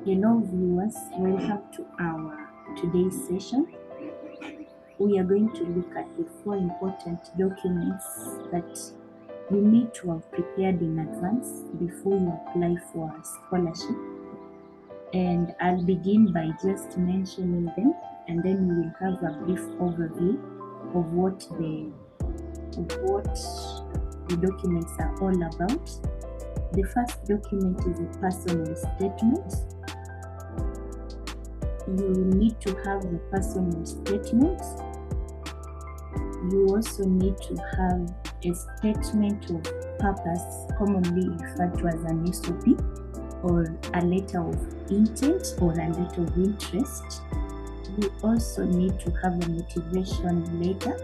Hello viewers, welcome to our today's session. We are going to look at the 4 important documents that you need to have prepared in advance before you apply for a scholarship. And I'll begin by just mentioning them, and then we will have a brief overview of what the documents are all about. The first document is a personal statement. You need to have a personal statement. You also need to have a statement of purpose, commonly referred to as an SOP, or a letter of intent or a letter of interest. You also need to have a motivation letter,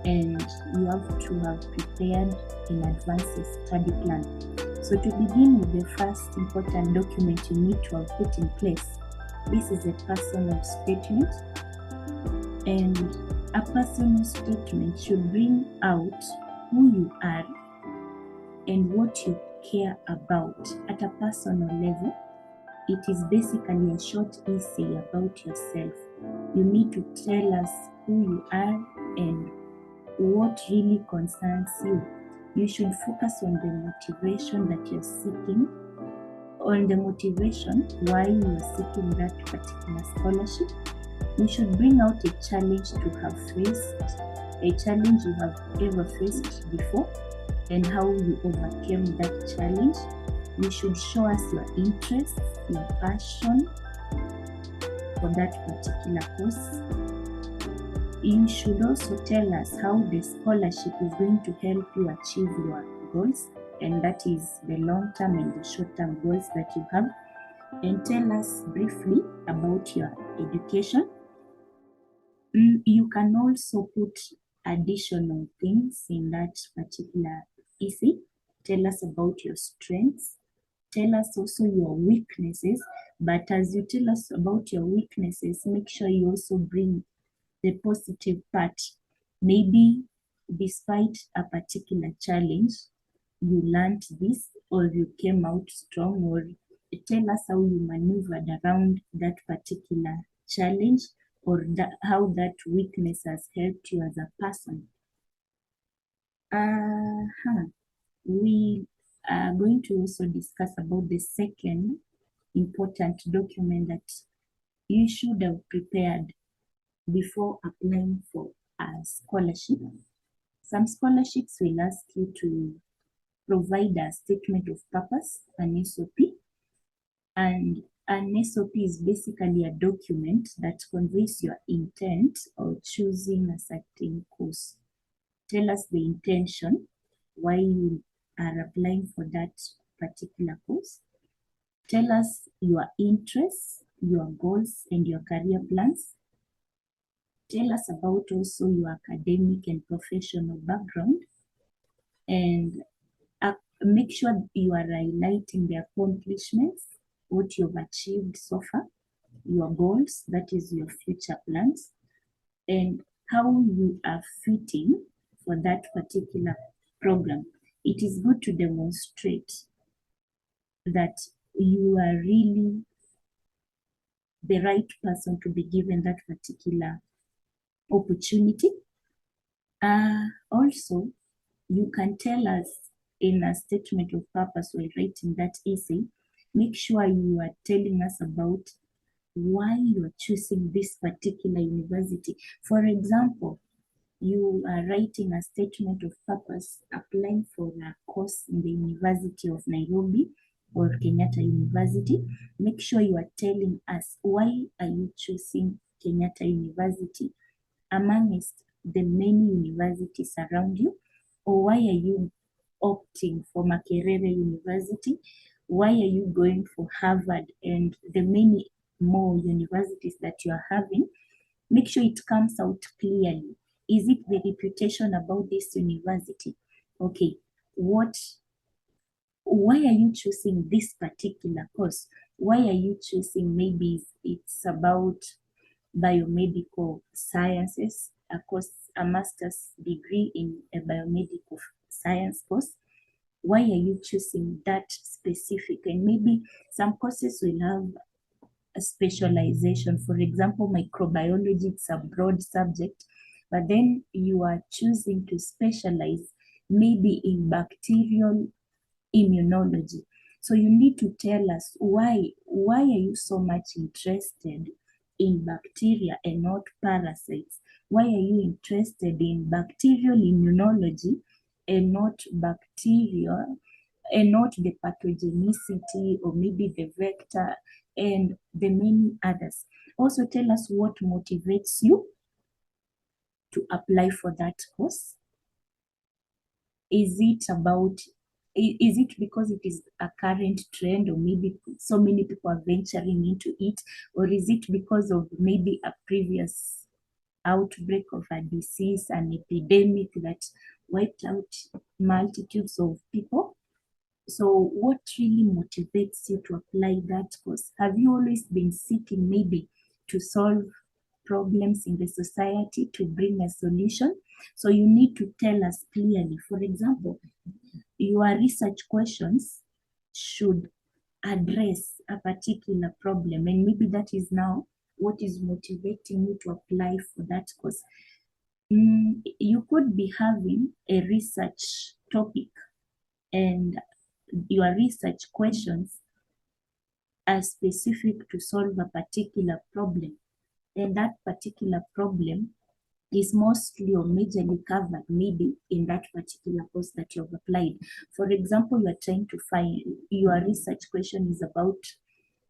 and you have to have prepared in advance a study plan. So to begin with the first important document you need to have put in place, this is a personal statement, and a personal statement should bring out who you are and what you care about at a personal level. It is basically a short essay about yourself. You need to tell us who you are and what really concerns you. You should focus on the motivation that you're seeking, on the motivation why you are seeking that particular scholarship. You should bring out a challenge to have faced, a challenge you have ever faced before, and how you overcame that challenge. You should show us your interest, your passion for that particular course. You should also tell us how the scholarship is going to help you achieve your goals, and that is the long-term and the short-term goals that you have. And tell us briefly about your education. You can also put additional things in that particular essay. Tell us about your strengths. Tell us also your weaknesses. But as you tell us about your weaknesses, make sure you also bring the positive part. Maybe despite a particular challenge, you learned this, or you came out strong, or tell us how you maneuvered around that particular challenge, or how that weakness has helped you as a person. We are going to also discuss about the second important document that you should have prepared before applying for a scholarship. Some scholarships will ask you to provide a statement of purpose, an SOP, and an SOP is basically a document that conveys your intent of choosing a certain course. Tell us the intention, why you are applying for that particular course. Tell us your interests, your goals, and your career plans. Tell us about also your academic and professional background, and make sure you are highlighting the accomplishments, what you've achieved so far, your goals, that is your future plans, and how you are fitting for that particular program. It is good to demonstrate that you are really the right person to be given that particular opportunity. Also, you can tell us in a statement of purpose while writing that essay, make sure you are telling us about why you are choosing this particular university. For example, you are writing a statement of purpose applying for a course in the University of Nairobi or Kenyatta University. Make sure you are telling us why are you choosing Kenyatta University amongst the many universities around you, or why are you opting for Makerere University? Why are you going for Harvard and the many more universities that you are having? Make sure it comes out clearly. Is it the reputation about this university? Okay, why are you choosing this particular course? Why are you choosing, maybe it's about biomedical sciences, a course, a master's degree in a biomedical science course? Why are you choosing that specific? And maybe some courses will have a specialization. For example, microbiology, it's a broad subject, but then you are choosing to specialize maybe in bacterial immunology. So you need to tell us why are you so much interested in bacteria and not parasites? Why are you interested in bacterial immunology and not bacteria and not the pathogenicity or maybe the vector and the many others? Also tell us what motivates you to apply for that course. Is it because it is a current trend, or maybe so many people are venturing into it, or is it because of maybe a previous outbreak of a disease, an epidemic that wiped out multitudes of people? So what really motivates you to apply that course? Have you always been seeking maybe to solve problems in the society, to bring a solution? So you need to tell us clearly. For example, your research questions should address a particular problem, and maybe that is now what is motivating you to apply for that course. You could be having a research topic and your research questions are specific to solve a particular problem, and that particular problem is mostly or majorly covered maybe in that particular course that you've applied. For example, you are trying to find, your research question is about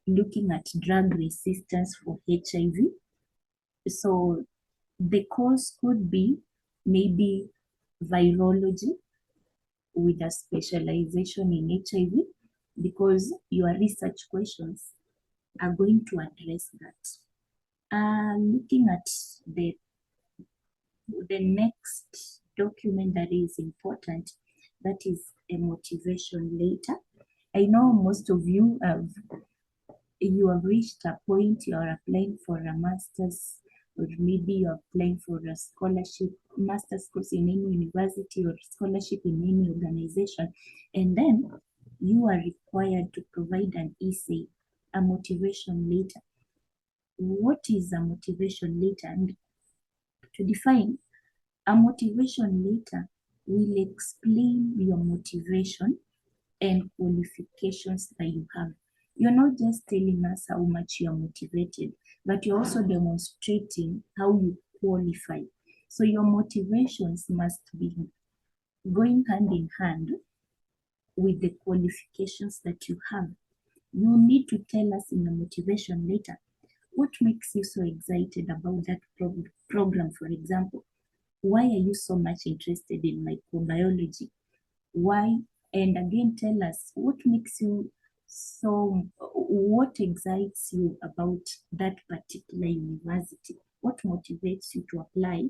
looking at drug resistance for HIV. So the course could be maybe virology with a specialization in HIV, because your research questions are going to address that. Looking at the next document that is important, that is a motivation letter. I know most of you have reached a point you are applying for a master's, or maybe you're applying for a scholarship, master's course in any university, or scholarship in any organization, and then you are required to provide an essay, a motivation letter. What is a motivation letter? And to define, a motivation letter will explain your motivation and qualifications that you have. You're not just telling us how much you're motivated, but you're also demonstrating how you qualify. So your motivations must be going hand in hand with the qualifications that you have. You need to tell us in the motivation letter what makes you so excited about that program. For example, why are you so much interested in microbiology? Why? And again, tell us what makes you what excites you about that particular university? What motivates you to apply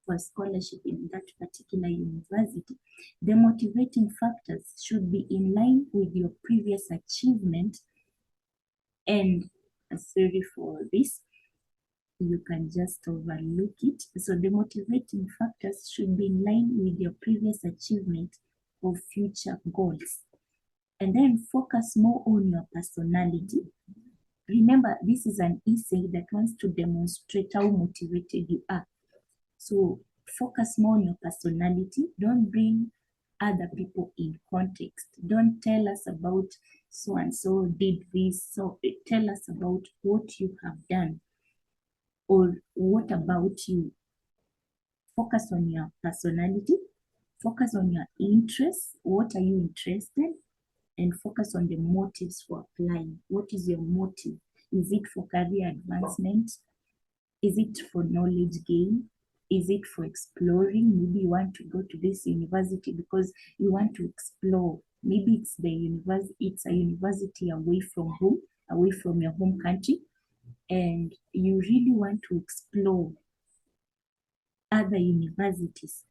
for a scholarship in that particular university? The motivating factors should be in line with your previous achievement. And sorry for this, you can just overlook it. So the motivating factors should be in line with your previous achievement of future goals. And then focus more on your personality. Remember, this is an essay that wants to demonstrate how motivated you are. So focus more on your personality. Don't bring other people in context. Don't tell us about so and so did this. So tell us about what you have done, or what about you. Focus on your personality. Focus on your interests. What are you interested? And focus on the motives for applying. What is your motive? Is it for career advancement? Is it for knowledge gain? Is it for exploring? Maybe you want to go to this university because you want to explore. Maybe it's a university away from home, away from your home country, and you really want to explore other universities.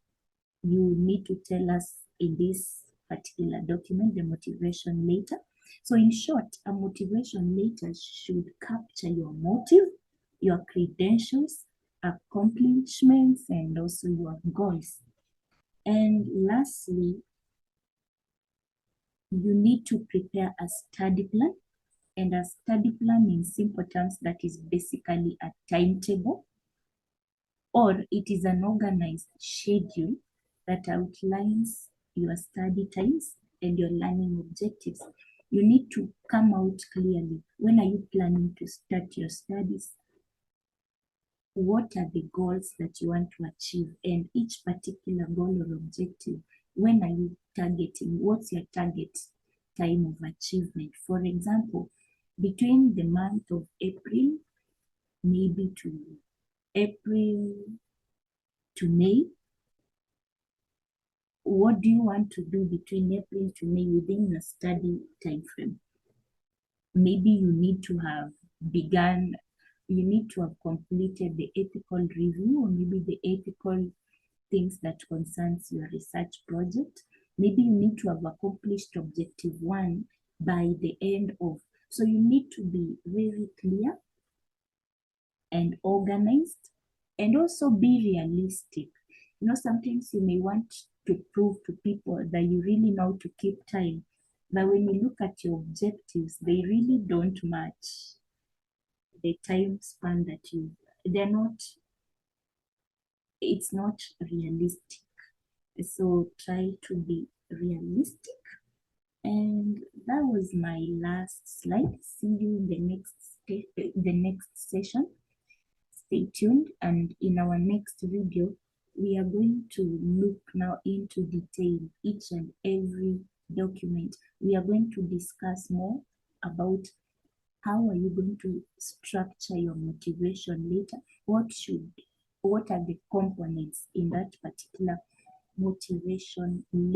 You need to tell us in this particular document, the motivation letter. So in short, a motivation letter should capture your motive, your credentials, accomplishments, and also your goals. And lastly, you need to prepare a study plan And a study plan in simple terms, that is basically a timetable, or it is an organized schedule that outlines your study times and your learning objectives. You need to come out clearly. When are you planning to start your studies? What are the goals that you want to achieve? And each particular goal or objective, when are you targeting? What's your target time of achievement? For example, between the month of April, maybe to April to May, what do you want to do between April to May within your study time frame? Maybe you need to have completed the ethical review, or maybe the ethical things that concerns your research project. Maybe you need to have accomplished objective 1 by the end of. So you need to be very clear and organized, and also be realistic. Sometimes you may want to prove to people that you really know to keep time, but when you look at your objectives, they really don't match the time span it's not realistic. So try to be realistic. And that was my last slide. See you in the next session. Stay tuned, and in our next video, we are going to look now into detail each and every document. We are going to discuss more about how are you going to structure your motivation letter. What are the components in that particular motivation letter?